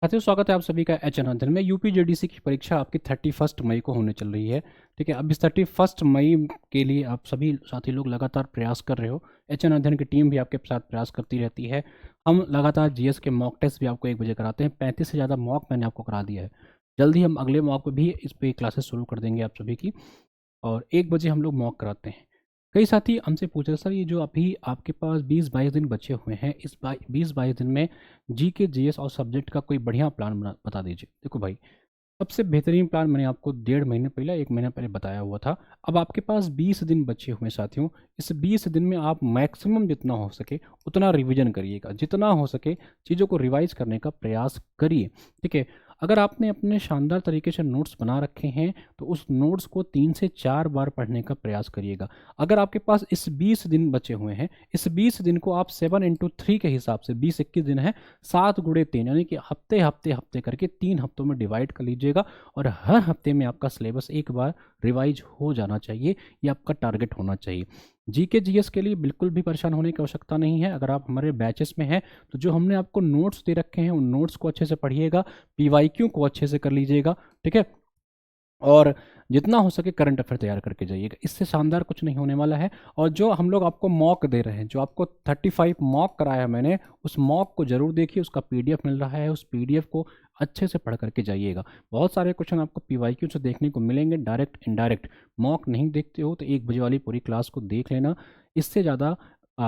साथियों, स्वागत है आप सभी का एचएन अध्ययन में। यूपीजेडीसी की परीक्षा आपकी 31 मई को होने चल रही है। ठीक है, अब इस 31 मई के लिए आप सभी साथी लोग लगातार प्रयास कर रहे हो। एचएन अध्ययन की टीम भी आपके साथ प्रयास करती रहती है। हम लगातार जीएस के मॉक टेस्ट भी आपको 1 बजे कराते हैं। 35 से ज़्यादा मॉक मैंने आपको करा दिया है। जल्दी हम अगले मॉक पे भी इस पे क्लासेस शुरू कर देंगे आप सभी की, और 1 बजे हम लोग मॉक कराते हैं। कई साथी हमसे पूछ रहे, सर ये जो अभी आपके पास 20-22 दिन बचे हुए हैं, इस 20-22 दिन में जी के जीएस और सब्जेक्ट का कोई बढ़िया प्लान बता दीजिए। देखो भाई, सबसे बेहतरीन प्लान मैंने आपको 1.5 महीने पहले 1 महीना पहले बताया हुआ था। अब आपके पास 20 दिन बचे हुए हैं साथियों। इस 20 दिन में आप मैक्सिमम जितना हो सके उतना रिवीजन करिएगा, जितना हो सके चीज़ों को रिवाइज करने का प्रयास करिए। ठीक है, अगर आपने अपने शानदार तरीके से नोट्स बना रखे हैं तो उस नोट्स को 3 से 4 बार पढ़ने का प्रयास करिएगा। अगर आपके पास इस 20 दिन बचे हुए हैं, इस 20 दिन को आप 7 × 3 के हिसाब से, 20-21 दिन है, 7 × 3 यानी कि हफ्ते हफ्ते हफ्ते करके 3 हफ्तों में डिवाइड कर लीजिएगा। और हर हफ्ते में आपका सिलेबस एक बार रिवाइज हो जाना चाहिए, ये आपका टारगेट होना चाहिए। जीके जीएस के लिए बिल्कुल भी परेशान होने की आवश्यकता नहीं है। अगर आप हमारे बैचेस में हैं तो जो हमने आपको नोट्स दे रखे हैं उन नोट्स को अच्छे से पढ़िएगा, पीवाईक्यू को अच्छे से कर लीजिएगा। ठीक है, और जितना हो सके करंट अफेयर तैयार करके जाइएगा। इससे शानदार कुछ नहीं होने वाला है। और जो हम लोग आपको मॉक दे रहे हैं, जो आपको 35 मॉक कराया मैंने, उस मॉक को जरूर देखिए। उसका पीडीएफ मिल रहा है, उस पीडीएफ को अच्छे से पढ़ करके जाइएगा। बहुत सारे क्वेश्चन आपको पीवाईक्यू से देखने को मिलेंगे, डायरेक्ट इनडायरेक्ट। मॉक नहीं देखते हो तो 1 बजे वाली पूरी क्लास को देख लेना। इससे ज़्यादा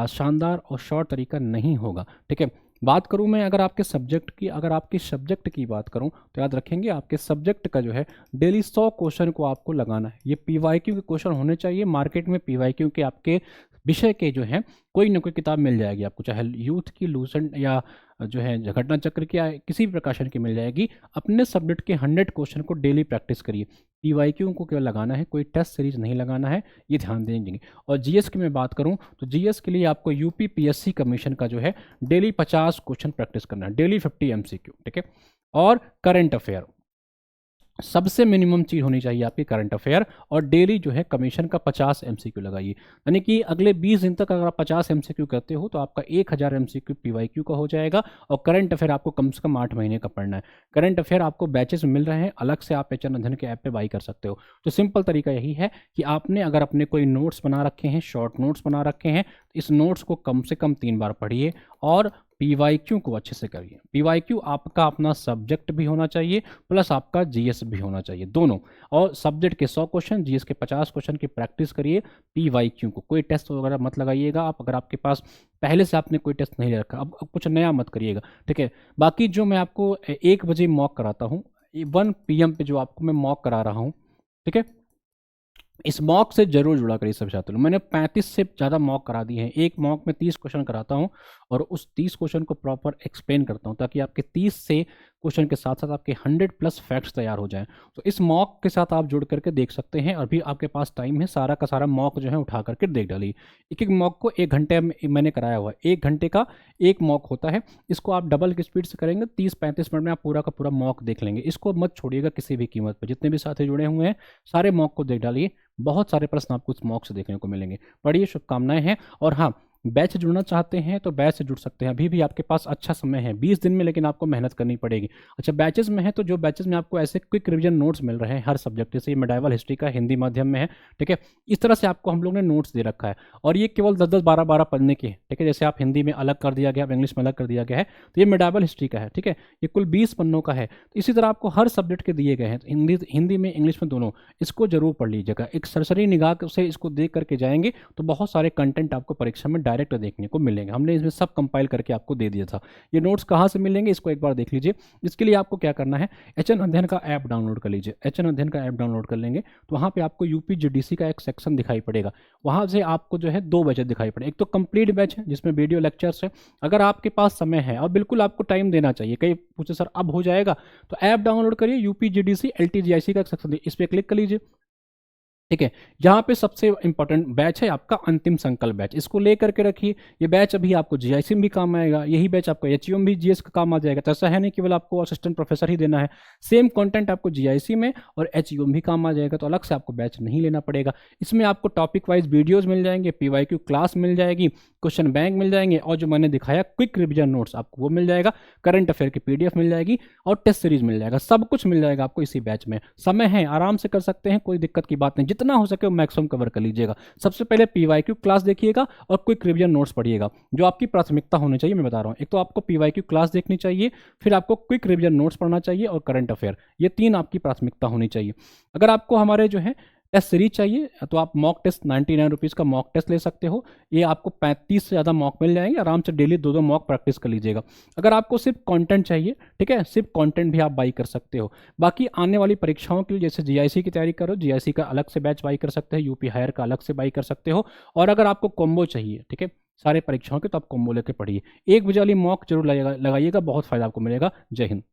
शानदार और शॉर्ट तरीका नहीं होगा। ठीक है, बात करूं मैं अगर आपके सब्जेक्ट की, अगर आपके सब्जेक्ट की बात करूं तो याद रखेंगे आपके सब्जेक्ट का जो है डेली 100 क्वेश्चन को आपको लगाना है। ये पीवाईक्यू के क्वेश्चन होने चाहिए। मार्केट में पीवाईक्यू के आपके विषय के जो है कोई ना कोई किताब मिल जाएगी आपको, चाहे यूथ की, लूसेंट, या जो है घटना चक्र की, या किसी भी प्रकाशन की मिल जाएगी। अपने सब्जेक्ट के 100 क्वेश्चन को डेली प्रैक्टिस करिए। पीवाईक्यू को केवल लगाना है, कोई टेस्ट सीरीज नहीं लगाना है, ये ध्यान देंगे। और जीएस की मैं बात करूं तो जीएस के लिए आपको यूपी पीएससी कमीशन का जो है डेली 50 क्वेश्चन प्रैक्टिस करना है, डेली 50 एमसीक्यू। ठीक है, और करंट अफेयर सबसे मिनिमम चीज़ होनी चाहिए आपकी करंट अफेयर। और डेली जो है कमीशन का 50 एमसीक्यू लगाइए। यानी कि अगले 20 दिन तक अगर आप 50 एमसीक्यू करते हो तो आपका 1000 एमसीक्यू पीवाईक्यू का हो जाएगा। और करंट अफेयर आपको कम से कम 8 महीने का पढ़ना है। करंट अफेयर आपको बैचेस में मिल रहे हैं, अलग से आप एचएन अध्ययन के ऐप पे बाई कर सकते हो। तो सिंपल तरीका यही है कि आपने अगर अपने कोई नोट्स बना रखे हैं, शॉर्ट नोट्स बना रखे हैं, तो इस नोट्स को कम से कम 3 बार पढ़िए और पीवाईक्यू को अच्छे से करिए। पीवाईक्यू आपका अपना सब्जेक्ट भी होना चाहिए, प्लस आपका जीएस भी होना चाहिए, दोनों। और सब्जेक्ट के 100 क्वेश्चन, जीएस के 50 क्वेश्चन की प्रैक्टिस करिए। पीवाईक्यू को कोई टेस्ट वगैरह मत लगाइएगा आप, अगर आपके पास पहले से आपने कोई टेस्ट नहीं ले रखा, अब कुछ नया मत करिएगा। ठीक है, बाकी जो मैं आपको 1 बजे मॉक कराता हूँ, 1 PM पे जो आपको मैं मॉक करा रहा हूँ, ठीक है, इस मॉक से जरूर जुड़ा करिए सब छात्रों। मैंने 35 से ज़्यादा मॉक करा दिए हैं। एक मॉक में 30 क्वेश्चन कराता हूँ और उस 30 क्वेश्चन को प्रॉपर एक्सप्लेन करता हूँ, ताकि आपके 30 से क्वेश्चन के साथ साथ आपके 100+ फैक्ट्स तैयार हो जाएं। तो इस मॉक के साथ आप जुड़ करके देख सकते हैं। अभी आपके पास टाइम है, सारा का सारा मॉक जो है उठा करके देख डालिए। एक एक मॉक को 1 घंटे में मैंने कराया हुआ है। 1 घंटे का एक मॉक होता है। इसको आप डबल की स्पीड से करेंगे, 30-35 मिनट में आप पूरा का पूरा मॉक देख लेंगे। इसको मत छोड़िएगा किसी भी कीमत पर। जितने भी साथी जुड़े हुए हैं सारे मॉक को देख डालिए। बहुत सारे प्रश्न आपको इस मॉक से देखने को मिलेंगे। पढ़िए, शुभकामनाएं हैं। और हाँ, बैच से जुड़ना चाहते हैं तो बैच से जुड़ सकते हैं। अभी भी आपके पास अच्छा समय है 20 दिन में, लेकिन आपको मेहनत करनी पड़ेगी। अच्छा, बैचेस में है तो जो बैचेस में आपको ऐसे क्विक रिवीजन नोट्स मिल रहे हैं हर सब्जेक्ट, जैसे ये मेडाइवल हिस्ट्री का हिंदी माध्यम में है। ठीक है, इस तरह से आपको हम लोग ने नोट्स दे रखा है। और ये केवल 10-10, 12-12 पढ़ने के हैं। ठीक है, जैसे आप हिंदी में अलग कर दिया गया, इंग्लिश में अलग कर दिया गया है, तो ये मेडाइवल हिस्ट्री का है। ठीक है, ये कुल 20 पन्नों का है। तो इसी तरह आपको हर सब्जेक्ट के दिए गए हैं, हिंदी में, इंग्लिश में, दोनों। इसको जरूर पढ़ लीजिएगा। एक सरसरी निगाह से इसको देख करके जाएंगे तो बहुत सारे कंटेंट आपको परीक्षा में डायरेक्ट देखने को मिलेंगे। हमने इसमें सब कंपाइल करके आपको दे दिया था। ये नोट्स कहाँ से मिलेंगे इसको एक बार देख लीजिए। इसके लिए आपको क्या करना है, एचएन अध्ययन का ऐप डाउनलोड कर लीजिए। एचएन अध्ययन का ऐप डाउनलोड कर लेंगे तो वहाँ पे आपको यूपीजीडीसी का एक सेक्शन दिखाई पड़ेगा। वहाँ से आपको जो है 2 बैच दिखाई पड़े। एक तो कंप्लीट बैच है जिसमें वीडियो लेक्चर्स है। अगर आपके पास समय है, और बिल्कुल आपको टाइम देना चाहिए, कई पूछे सर अब हो जाएगा, तो ऐप डाउनलोड करिए, यूपीजीडीसी एलटीजीआईसी का एक सेक्शन, इस पर क्लिक कर लीजिए। ठीक है। यहाँ पे सबसे इंपॉर्टेंट बैच है आपका अंतिम संकल्प बैच, इसको लेकर के रखिए। ये बैच अभी आपको जीआईसी में भी काम आएगा, यही बैच आपको एचयू में भी जीएस का काम आ जाएगा। तो ऐसा है नहीं केवल आपको असिस्टेंट प्रोफेसर ही देना है, सेम कंटेंट आपको जीआईसी में और एचयू में भी काम आ जाएगा। तो अलग से आपको बैच नहीं लेना पड़ेगा। इसमें आपको टॉपिक वाइज वीडियोज मिल जाएंगे, पीवाईक्यू क्लास मिल जाएगी, क्वेश्चन बैंक मिल जाएंगे, और जो मैंने दिखाया क्विक रिविजन नोट्स आपको वो मिल जाएगा, करंट अफेयर की पीडीएफ मिल जाएगी और टेस्ट सीरीज मिल जाएगा। सब कुछ मिल जाएगा आपको इसी बैच में। समय है, आराम से कर सकते हैं, कोई दिक्कत की बात नहीं। जितना हो सके मैक्सिमम कवर कर लीजिएगा। सबसे पहले पीवाईक्यू क्लास देखिएगा और क्विक रिवीजन नोट्स पढ़िएगा। जो आपकी प्राथमिकता होनी चाहिए मैं बता रहा हूं, एक तो आपको पीवाईक्यू क्लास देखनी चाहिए, फिर आपको क्विक रिवीजन नोट्स पढ़ना चाहिए और करंट अफेयर। ये 3 आपकी प्राथमिकता होनी चाहिए। अगर आपको हमारे जो है टेस्ट सीरीज चाहिए तो आप मॉक टेस्ट 99 रुपीज़ का मॉक टेस्ट ले सकते हो। ये आपको 35 से ज़्यादा मॉक मिल जाएंगे, आराम से डेली 2-2 मॉक प्रैक्टिस कर लीजिएगा। अगर आपको सिर्फ कंटेंट चाहिए, ठीक है, सिर्फ कंटेंट भी आप बाई कर सकते हो। बाकी आने वाली परीक्षाओं के लिए जैसे जीआईसी की तैयारी करो, जीआईसी का अलग से बैच बाई कर सकते हो, यूपी हायर का अलग से बाई कर सकते हो। और अगर आपको कॉम्बो चाहिए, ठीक है, सारे परीक्षाओं के, तो आप कॉम्बो लेकर पढ़िए। एक बजे वाली मॉक जरूर लगाइएगा, बहुत फायदा आपको मिलेगा। जय हिंद।